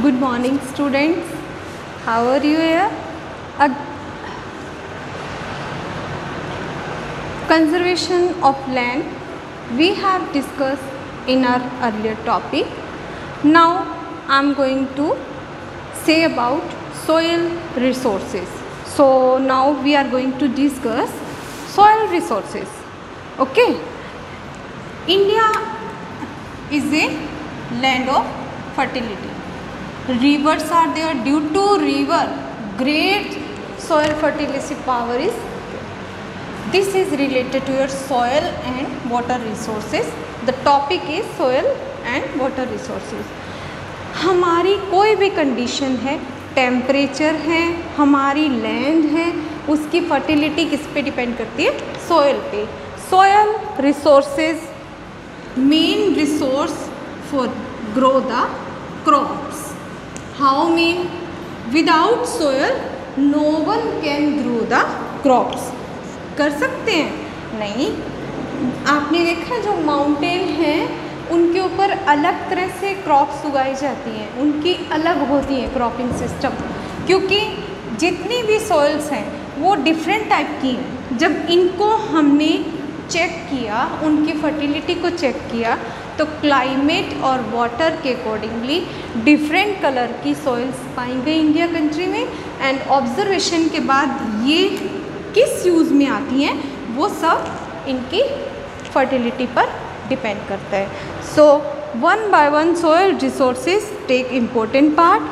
Good morning, students. How are you here? Conservation of land we have discussed in our earlier topic. Now I am going to say about soil resources. So now we are going to discuss soil resources. Okay. India is a land of fertility. Rivers are there. Due to river, great soil fertility power is. This is related to your soil and water resources. The topic is soil and water resources. हमारी कोई भी condition है, temperature है, हमारी land है, उसकी fertility किस पे डिपेंड करती है? सोयल पे. Soil resources main resource for grow the crops. How mean? Without soil no one can grow the crops. कर सकते हैं? नहीं. आपने देखा जो माउंटेन हैं उनके ऊपर अलग तरह से क्रॉप्स उगाई जाती हैं, उनकी अलग होती है क्रॉपिंग सिस्टम, क्योंकि जितनी भी सॉइल्स हैं वो डिफरेंट टाइप की हैं. जब इनको हमने चेक किया, उनकी फर्टिलिटी को चेक किया, तो क्लाइमेट और वाटर के अकॉर्डिंगली डिफरेंट कलर की सॉइल्स पाई गई इंडिया कंट्री में. एंड ऑब्जर्वेशन के बाद ये किस यूज़ में आती हैं वो सब इनकी फर्टिलिटी पर डिपेंड करता है. So one by one soil resources take important part.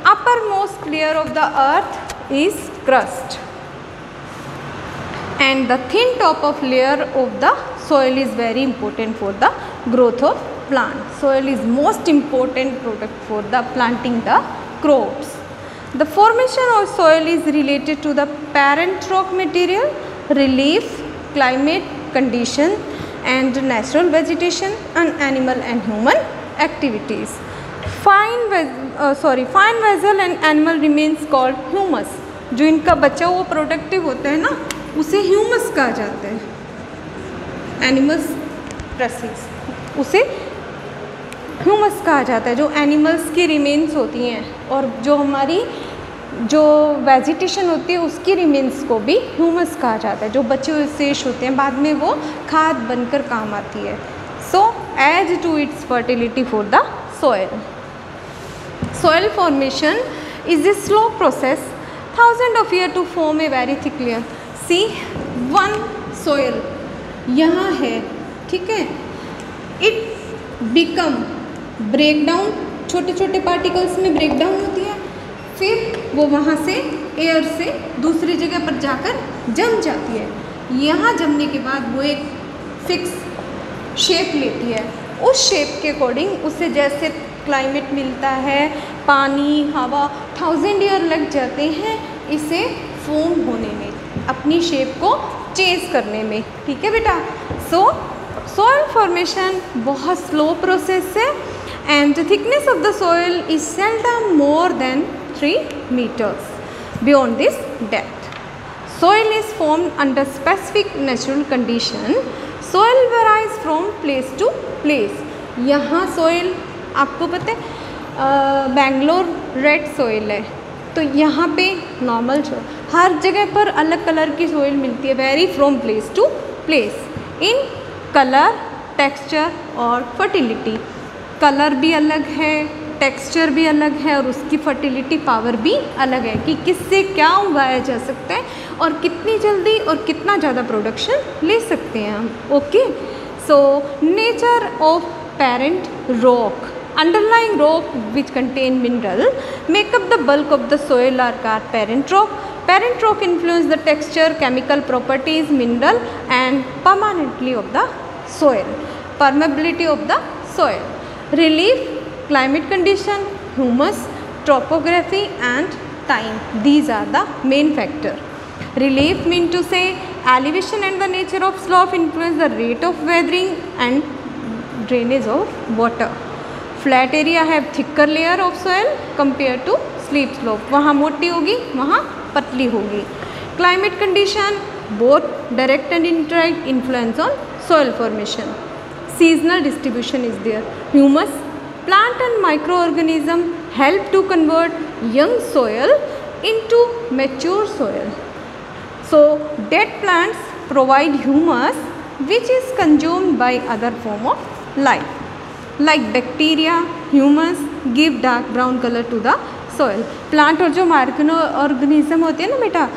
Upper most layer of the earth is crust and the thin top of layer of the soil is very important for the growth of plant. Soil is most important product for the planting the crops. The formation of soil is related to the parent rock material, relief, climate condition and natural vegetation and animal and human activities. Fine vessel and animal remains called humus. जो इनका बचा हुआ productive होता है ना, उसे humus कहा जाता है. एनिमल्स प्रोसेस उसे ह्यूमस कहा जाता है. जो एनिमल्स की रिमेन्स होती हैं और जो हमारी जो वेजिटेशन होती है उसकी रिमेन्स को भी ह्यूमस कहा जाता है. जो बचे हुए शेष होते हैं बाद में वो खाद बनकर काम आती है. So add to its fertility for the soil. Soil formation is a slow process, thousand of year to form a very thick layer. See one soil यहाँ है, ठीक है. इट बिकम ब्रेक डाउन, छोटे छोटे पार्टिकल्स में break down होती है, फिर वो वहाँ से एयर से दूसरी जगह पर जाकर जम जाती है. यहाँ जमने के बाद वो एक फिक्स शेप लेती है. उस शेप के अकॉर्डिंग उसे जैसे क्लाइमेट मिलता है, पानी हवा, 1000 ईयर लग जाते हैं इसे फॉर्म होने में, अपनी शेप को चेंज करने में. ठीक है बेटा. सो सोयल फॉर्मेशन बहुत स्लो प्रोसेस है and the thickness of the soil is seldom more than 3 meters. Beyond this depth, soil is formed under specific natural condition. Soil varies from place to place. यहाँ soil आपको पता है Bangalore red soil है, तो यहाँ पे normal soil, हर जगह पर अलग कलर की सोयल मिलती है. Vary from place to place in colour, texture और फर्टिलिटी. कलर भी अलग है, टेक्सचर भी अलग है और उसकी फर्टिलिटी पावर भी अलग है कि किससे क्या उगाया जा सकता है और कितनी जल्दी और कितना ज़्यादा प्रोडक्शन ले सकते हैं हम. Okay. So nature of parent rock. Underlying rock which contain mineral make up the bulk of the soil are called parent rock. Parent rock influence the texture, chemical properties, mineral and permanently of the soil. Permeability of the soil. Relief, climate condition, humus, topography and time. These are the main factor. Relief mean to say elevation and the nature of slope influence the rate of weathering and drainage of water. Flat area have thicker layer of soil compare to sleep slope. वहाँ मोटी होगी, वहाँ पतली होगी. Climate condition both direct and indirect influence on soil formation. Seasonal distribution is there. Humus, plant and microorganism help to convert young soil into mature soil. So dead plants provide humus which is consumed by other form of life. Like bacteria, humus give dark brown color to the soil. Plant और जो micro organism होते हैं ना बेटा,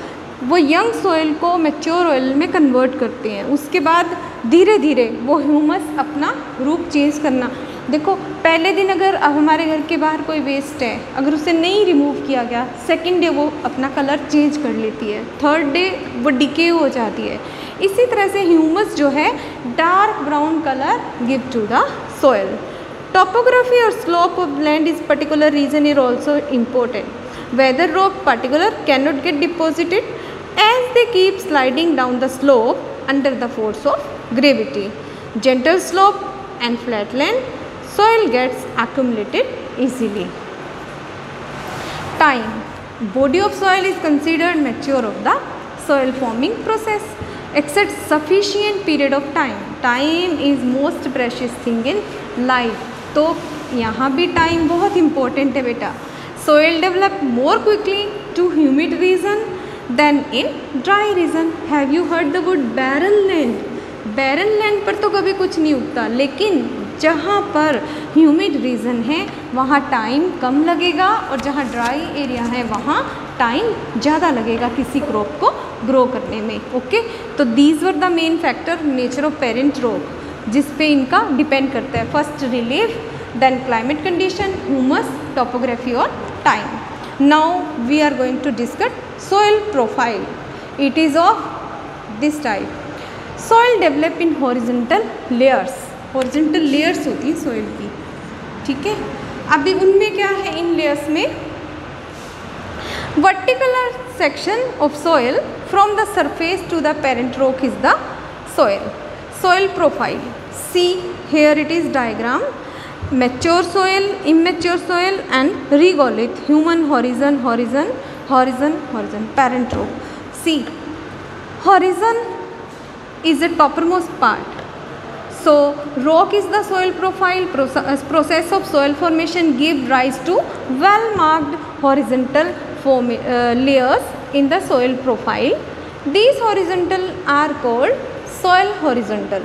वो young soil को mature oil में convert करते हैं. उसके बाद धीरे धीरे वो ह्यूमस अपना रूप चेंज करना. देखो पहले दिन अगर अब हमारे घर के बाहर कोई वेस्ट है, अगर उसे नहीं रिमूव किया गया, सेकेंड डे वो अपना कलर चेंज कर लेती है, थर्ड डे वो डिके हो जाती है. इसी तरह से ह्यूमस जो है dark brown colour give to the soil. Topography or slope of land is particular region is also important. Weather rock particular cannot get deposited as they keep sliding down the slope under the force of gravity. Gentle slope and flat land soil gets accumulated easily. Time. Body of soil is considered mature of the soil forming process. Except sufficient period of time. Time is most precious thing in life. तो यहाँ भी time बहुत important है बेटा. Soil develop more quickly to humid region than in dry region. Have you heard the word barren land? Barren land पर तो कभी कुछ नहीं उगता, लेकिन जहाँ पर ह्यूमिड रीजन है वहाँ टाइम कम लगेगा और जहाँ ड्राई एरिया है वहाँ टाइम ज़्यादा लगेगा किसी क्रॉप को ग्रो करने में. ओके, तो these were the main factor nature of parent rock जिस पे इनका डिपेंड करता है. First relief, then climate condition, humus, topography और time. Now we are going to discuss soil profile. It is of this type. Soil develop in horizontal layers. Horizontal layers होती हैं soil की, ठीक है. अभी उनमें क्या है, इन लेयर्स में vertical section of soil from the surface to the parent rock is the soil. Soil profile. See here it is diagram. Mature soil, immature soil and regolith. Human horizon, horizon, horizon, horizon. Parent rock. See, horizon is the toppermost part. So rock is the soil profile. Process of soil formation give rise to well marked horizontal layers in the soil profile. These horizontal are called soil horizontal.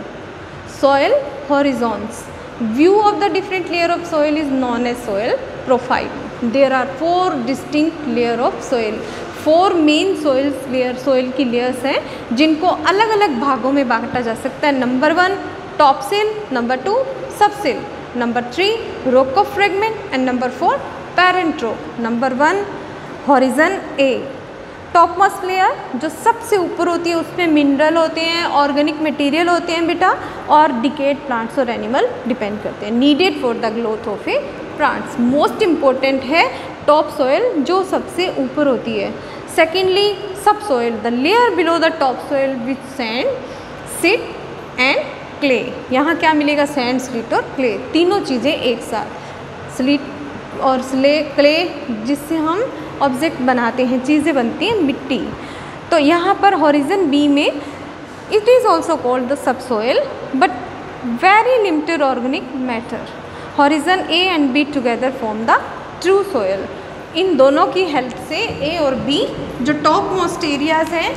Soil horizons. View of the different layer of soil is known as soil profile. There are 4 distinct layer of soil. 4 main soil की layers हैं जिनको अलग अलग भागों में बांटा जा सकता है. Number 1 top cell, number 2 sub soil, number 3 rock of fragment and number 4 parent rock. Number 1 horizon A, top most layer जो सबसे ऊपर होती है, उसमें मिनरल होते हैं, ऑर्गेनिक मटेरियल होते हैं बेटा, और डिकेड प्लांट्स और एनिमल डिपेंड करते हैं. Needed for the growth of A plants. Most important है टॉप सोइल जो सबसे ऊपर होती है. सेकेंडली सब soil, the layer below the top soil with sand, sit and clay. यहाँ क्या मिलेगा, सैंड, स्लिट और क्ले, तीनों चीज़ें एक साथ. स्लिट और क्ले जिससे हम ऑब्जेक्ट बनाते हैं, चीज़ें बनती हैं, मिट्टी. तो यहाँ पर हॉरिजन बी में it is also called the sub soil but very limited organic matter. Horizon A and B together form the true soil. इन दोनों की हेल्प से ए और बी जो टॉप मोस्ट एरियाज हैं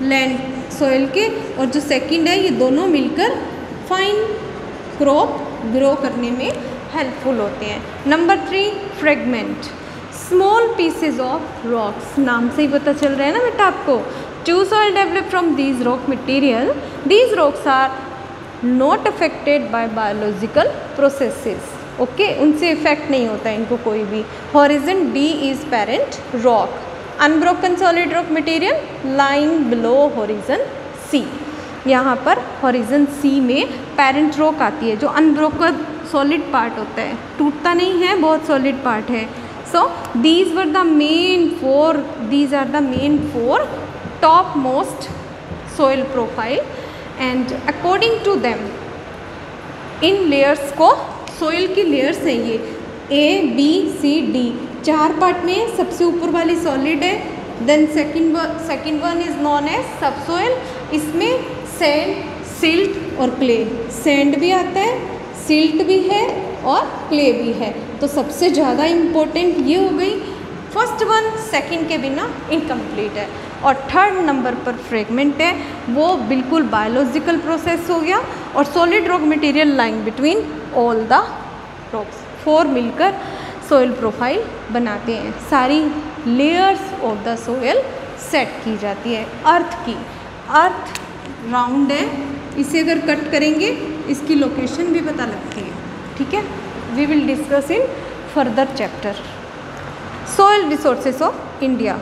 लैंड सोइल के और जो सेकंड है, ये दोनों मिलकर फाइन क्रॉप ग्रो करने में हेल्पफुल होते हैं. Number 3 fragment. Small pieces of rocks. नाम से ही पता चल रहा है ना बेटा आपको. To soil develop from these rock material. These rocks are not affected by biological processes. Okay, उनसे इफेक्ट नहीं होता इनको कोई भी. Horizon D is parent rock. Unbroken solid rock material lying below horizon C. यहाँ पर हॉरिजन सी में parent rock आती है जो अनब्रोकन सॉलिड पार्ट होता है, टूटता नहीं है, बहुत सॉलिड पार्ट है. So these are the main four topmost soil profile and according to them in layers को soil की layers हैं ये A, B, C, D. 4 part में सबसे ऊपर वाली solid है. Then second one is known as subsoil. इसमें sand, silt और clay. Sand भी आता है, silt भी है और क्ले भी है। तो सबसे ज़्यादा इम्पोर्टेंट ये हो गई, फर्स्ट वन सेकंड के बिना इनकम्प्लीट है। और थर्ड नंबर पर फ्रेगमेंट है, वो बिल्कुल बायोलॉजिकल प्रोसेस हो गया। और solid rock material lying between all the rocks, 4 मिलकर सोइल प्रोफाइल बनाते हैं। सारी layers of the soil set की जाती है। अर्थ राउंड है, इसे अगर कट करेंगे इसकी लोकेशन भी पता लगती है, ठीक है। We will discuss in further chapter. Soil resources of India.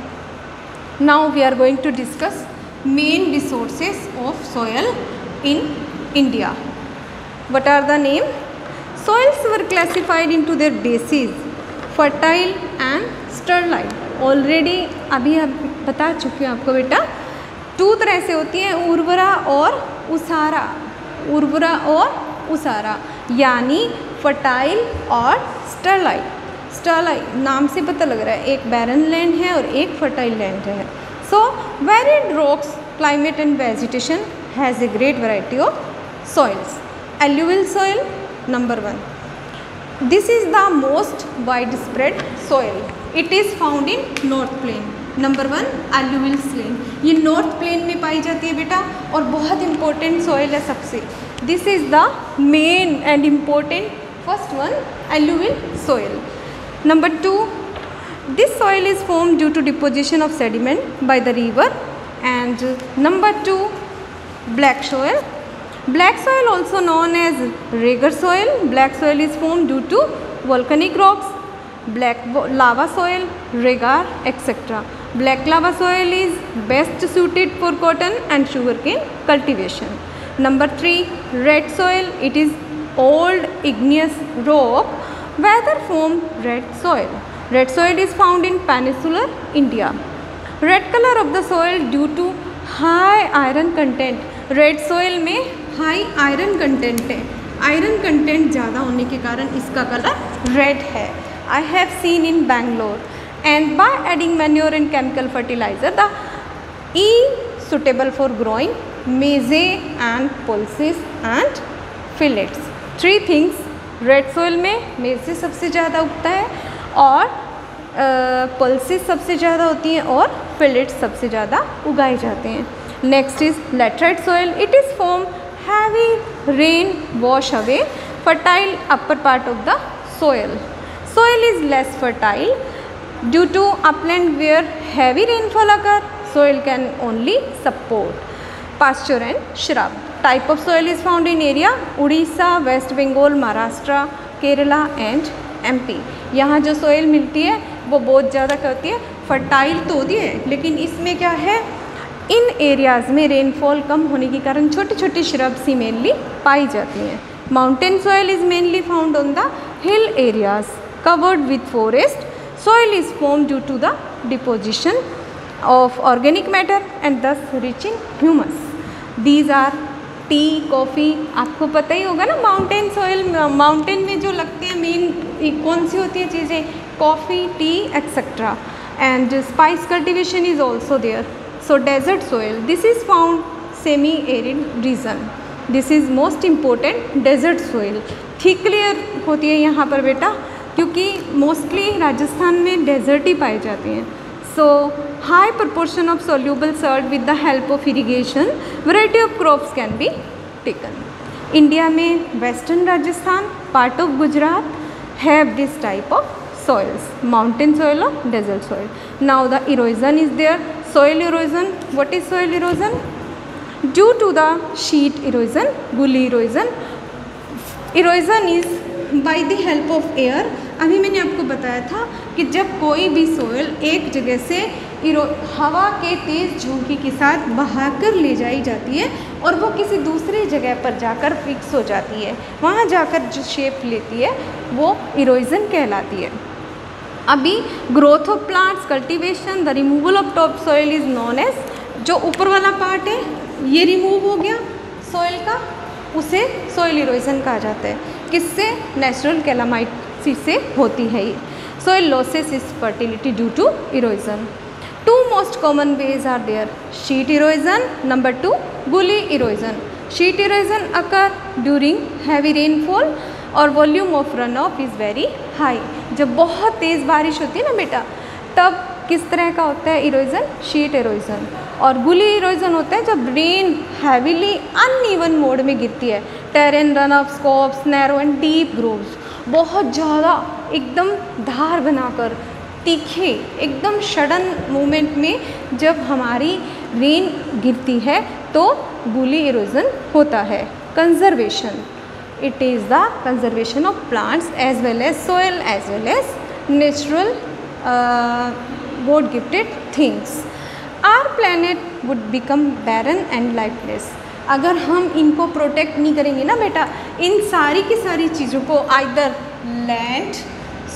Now we are going to discuss main resources of soil in India. What are the name? Soils were classified into their bases, fertile and sterile. Already अभी आप बता चुकी हूँ आपको बेटा, 2 तरह से होती हैं, उर्वरा और उसारा। उर्वरा और उसारा यानी फर्टाइल और स्टरलाइट। स्टरलाइट नाम से पता लग रहा है, एक बैरन लैंड है और एक फर्टाइल लैंड है। So varied rocks, climate and vegetation has a great variety of soils. Alluvial soil number 1. This is the most widespread soil. It is found in North Plain. Number 1 alluvial soil, ये north plane में पाई जाती है बेटा, और बहुत important soil है सबसे। This is the main and important first one, alluvial soil. Number 2, this soil is formed due to deposition of sediment by the river. And number 2, black soil. Black soil also known as Rager soil. Black soil is formed due to volcanic rocks, black lava soil, regar, etc. Black lava soil is best suited for cotton and sugarcane cultivation. Number 3, red soil. It is old igneous rock, weather formed red soil. Red soil is found in peninsular India. Red color of the soil due to high iron content. Red soil में high iron content है, iron content ज़्यादा होने के कारण इसका colour red है। I have seen in Bangalore. And by adding manure and chemical fertiliser the ई suitable for growing maize and pulses and millets. 3 things, red soil में मेजे सबसे ज़्यादा उगता है और पल्सेस सबसे ज़्यादा होती हैं और फिलेट्स सबसे ज़्यादा उगाए जाते हैं। Next is laterite soil. It is formed heavy rain wash away fertile upper part of the soil. Soil is less fertile due to upland where heavy rainfall occur. Soil can only support pasture and shrub. Type of soil is found in area Odisha, West Bengal, Maharashtra, Kerala and MP. यहाँ जो soil मिलती है वो बहुत ज़्यादा करती है, fertile तो होती है, लेकिन इसमें क्या है, इन एरियाज़ में रेनफॉल कम होने के कारण छोटी छोटी श्रब्स ही मेनली पाई जाती हैं। Mountain soil is mainly found on the hill areas covered with forest. Soil is form due to the deposition of organic matter and thus rich in humus. These are tea, coffee, आपको पता ही होगा ना. Mountain soil, mountain में जो लगते हैं main कौन सी होती है चीज़ें, coffee, tea etcetera. And spice cultivation is also there. So desert soil, this is found semi-arid region. This is most important, desert soil. Thick layer होती है यहाँ पर बेटा, क्योंकि मोस्टली राजस्थान में डेजर्ट ही पाए जाते हैं. So high proportion of soluble salt with the help of irrigation, variety of crops can be taken. India में western Rajasthan, part of Gujarat have this type of soils, mountain soil or desert soil. Now the erosion is there. Soil erosion. What is soil erosion? Due to the sheet erosion, gully erosion. Erosion is by the help of air. अभी मैंने आपको बताया था कि जब कोई भी soil एक जगह से हवा के तेज़ झोंके के साथ बहाकर ले जाई जाती है और वो किसी दूसरी जगह पर जाकर फिक्स हो जाती है, वहाँ जाकर जो शेप लेती है वो इरोजन कहलाती है. अभी growth of plants, cultivation, the removal of top soil is known as, जो ऊपर वाला पार्ट है ये रिमूव हो गया सॉइल का, उसे सॉइल इरोजन कहा जाता है. किससे? नेचुरल कैलामाइट से होती है ये. Soil losses is fertility due to erosion. 2 most common ways are there: sheet erosion, number 2 gully erosion. Sheet erosion occur during heavy rainfall और volume of run of is very high. जब बहुत तेज़ बारिश होती है ना बेटा, तब किस तरह का होता है इरोजन? Sheet erosion. और गुली इरोजन होता है जब रेन हैवीली अनइवन मोड में गिरती है। Terrain run off scopes narrow and deep grooves, बहुत ज़्यादा एकदम धार बनाकर तीखे एकदम सडन मूवमेंट में जब हमारी रेन गिरती है तो गुली इरोजन होता है। Conservation, it is the conservation of plants as well as soil as well as natural god gifted things. Our planet would become barren and lifeless. अगर हम इनको प्रोटेक्ट नहीं करेंगे ना बेटा, इन सारी की सारी चीज़ों को, आइदर लैंड,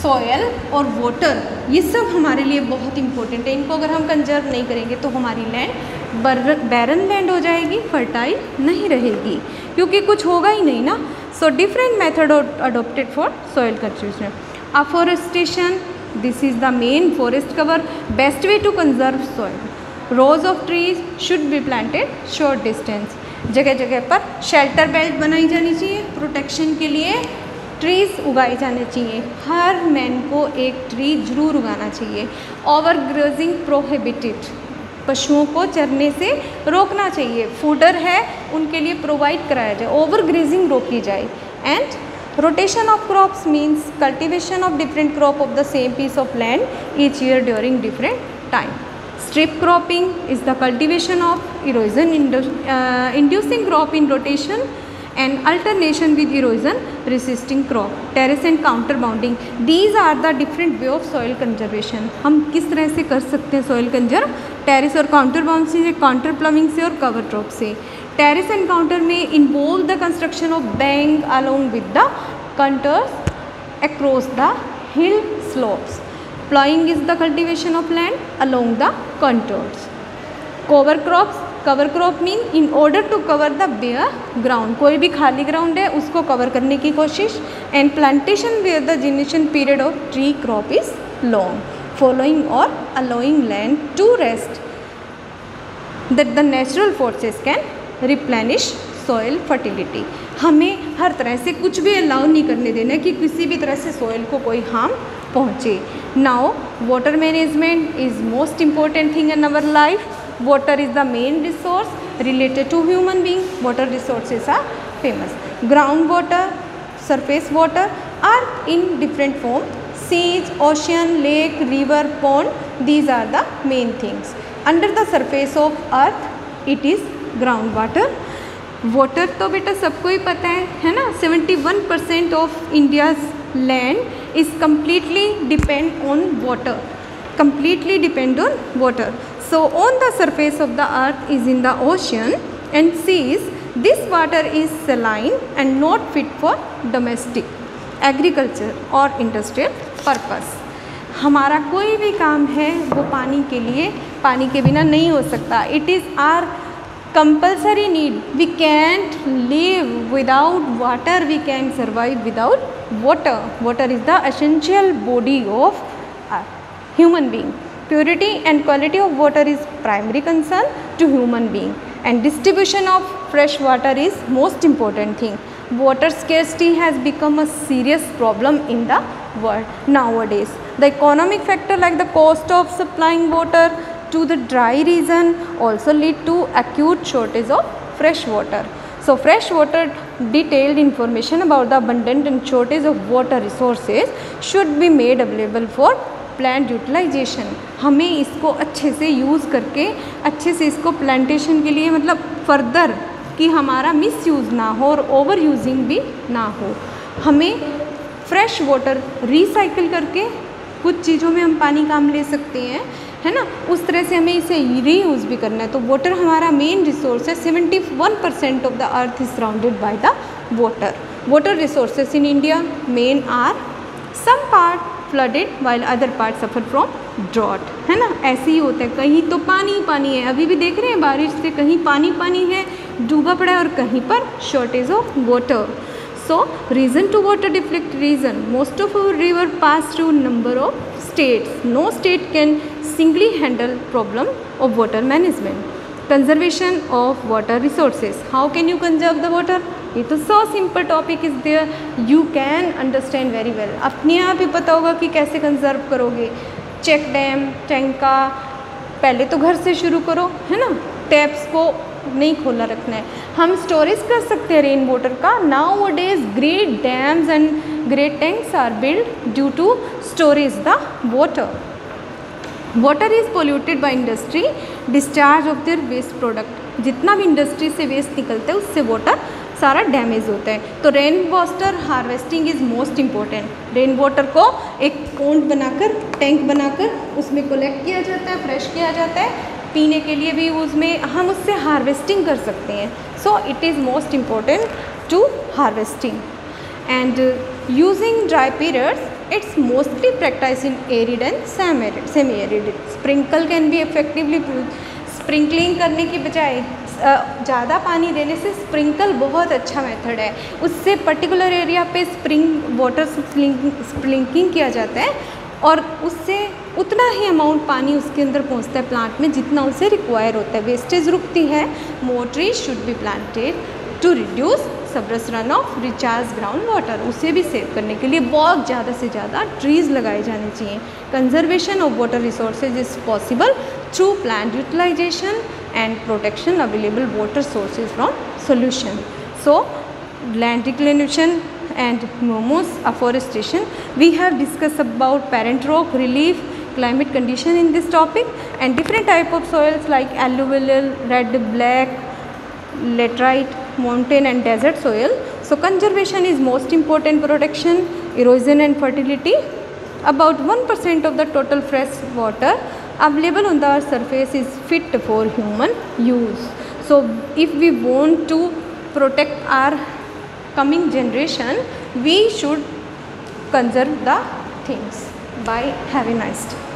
सॉयल और वाटर, ये सब हमारे लिए बहुत इंपॉर्टेंट है। इनको अगर हम कंजर्व नहीं करेंगे तो हमारी लैंड बैरन लैंड हो जाएगी, फर्टाइल नहीं रहेगी, क्योंकि कुछ होगा ही नहीं ना। So different method adopted for soil conservation. Afforestation, this is the main forest cover, best way to conserve soil. Rows of trees should be planted short distance. जगह जगह पर शेल्टर बेल्ट बनाई जानी चाहिए, प्रोटेक्शन के लिए ट्रीज़ उगाए जाने चाहिए। हर मैन को एक ट्री जरूर उगाना चाहिए। ओवर ग्रेजिंग प्रोहिबिटेड, पशुओं को चरने से रोकना चाहिए। फूडर है उनके लिए प्रोवाइड कराया जाए, ओवर ग्रेजिंग रोकी जाए। And rotation of crops means cultivation of different crop of the same piece of land each year during different time. Strip cropping is the cultivation of erosion inducing crop in rotation and alternation with erosion resisting crop. Terrace and counter bounding, these are the different way of soil conservation. हम किस तरह से कर सकते हैं soil conserve? Terrace और contour bounding से, contour प्लमिंग से और कवर ड्रॉप से। टेरिस एंड काउंटर में involve the construction of bank along with the contours across the hill slopes. Ploughing is the cultivation of land along the contours. Cover crops, cover crop mean in order to cover the bare ground, कोई भी खाली ground है उसको cover करने की कोशिश। And plantation where the generation period of tree crop is long, fallowing और allowing land to rest that the natural forces can replenish soil fertility. हमें हर तरह से कुछ भी अलाउ नहीं करने देना कि किसी भी तरह से सॉइल को कोई हार्म पहुँचे। Now water management is most important thing in our life. Water is the main resource related to human being. Water resources are famous. Groundwater, surface water are in different form. Seas, ocean, lake, river, pond. These are the main things. Under the surface of earth, it is groundwater. Water तो बेटा सबको ही पता है ना। 71% of India's land is completely depend on water. Completely depend on water. So on the surface of the earth is in the ocean and seas. This water is saline and not fit for domestic, agriculture or industrial purpose. हमारा कोई भी काम है वो पानी के लिए, पानी के बिना नहीं हो सकता. It is our compulsory need. We can't live without water. We can survive without water. Water is the essential body of a human being. Purity and quality of water is primary concern to human being, and distribution of fresh water is most important thing. Water scarcity has become a serious problem in the world nowadays. The economic factor like the cost of supplying water to the dry region also lead to acute shortage of fresh water. So fresh water, detailed information about the abundant and shortage of water resources should be made available for plant utilization. हमें इसको अच्छे से use करके अच्छे से इसको plantation के लिए मतलब फर्दर कि हमारा मिस यूज़ ना हो और ओवर यूजिंग भी ना हो. हमें फ्रेश वाटर रिसाइकिल करके कुछ चीज़ों में हम पानी काम ले सकते हैं, है ना. उस तरह से हमें इसे रीयूज़ भी करना है. तो वाटर हमारा मेन रिसोर्स है. 71% of the earth is surrounded by the water. Water resources in India main are some part flooded while other part suffer from drought, है ना. ऐसे ही होता है, कहीं तो पानी पानी है, अभी भी देख रहे हैं बारिश से कहीं पानी पानी है डूबा पड़ा है और कहीं पर shortage of water. So reason to water conflict reason most of our river pass through number of states. No state can singly handle problem of water management. Conservation of water resources. How can you conserve the water? ये तो so simple topic is there, you can understand very well. अपने आप ही पता होगा कि कैसे conserve करोगे। Check dam, tank का पहले तो घर से शुरू करो, है ना, टैप्स को नहीं खोला रखना है। हम स्टोरेज कर सकते हैं रेन वाटर का। Nowadays great dams and great tanks are build due to storage the water. Water is polluted by industry discharge of their waste product. जितना भी इंडस्ट्री से वेस्ट निकलता है उससे वाटर सारा डैमेज होता है। तो rain water harvesting is most important. Rain water को एक पॉन्ड बनाकर, टैंक बनाकर उसमें कलेक्ट किया जाता है, फ्रेश किया जाता है, पीने के लिए भी उसमें हम उससे हार्वेस्टिंग कर सकते हैं। So it is most important to harvesting and using dry periods it's mostly practiced in arid and semi arid. Sprinkle can be effectively sprinkling करने की बजाय ज़्यादा पानी देने से स्प्रिंकल बहुत अच्छा मेथड है। उससे पर्टिकुलर एरिया पे वाटर स्प्रिंकलिंग किया जाता है और उससे उतना ही अमाउंट पानी उसके अंदर पहुंचता है प्लांट में जितना उसे रिक्वायर होता है। वेस्टेज रुकती है। More trees should be planted to reduce surface run off recharge ground water. उसे भी सेव करने के लिए बहुत ज़्यादा से ज़्यादा ट्रीज़ लगाए जाने चाहिए। Conservation of water resources is possible through plant utilization and protection available water sources from solution. So land reclamation and MOMOS afforestation. We have discussed about parent rock, relief, climate condition in this topic and different type of soils like alluvial, red, black, laterite, mountain and desert soil. So conservation is most important protection, erosion and fertility. About 1% of the total fresh water available on the earth's surface is fit for human use. So if we want to protect our coming generation, we should conserve the things. Bye. Have a nice day.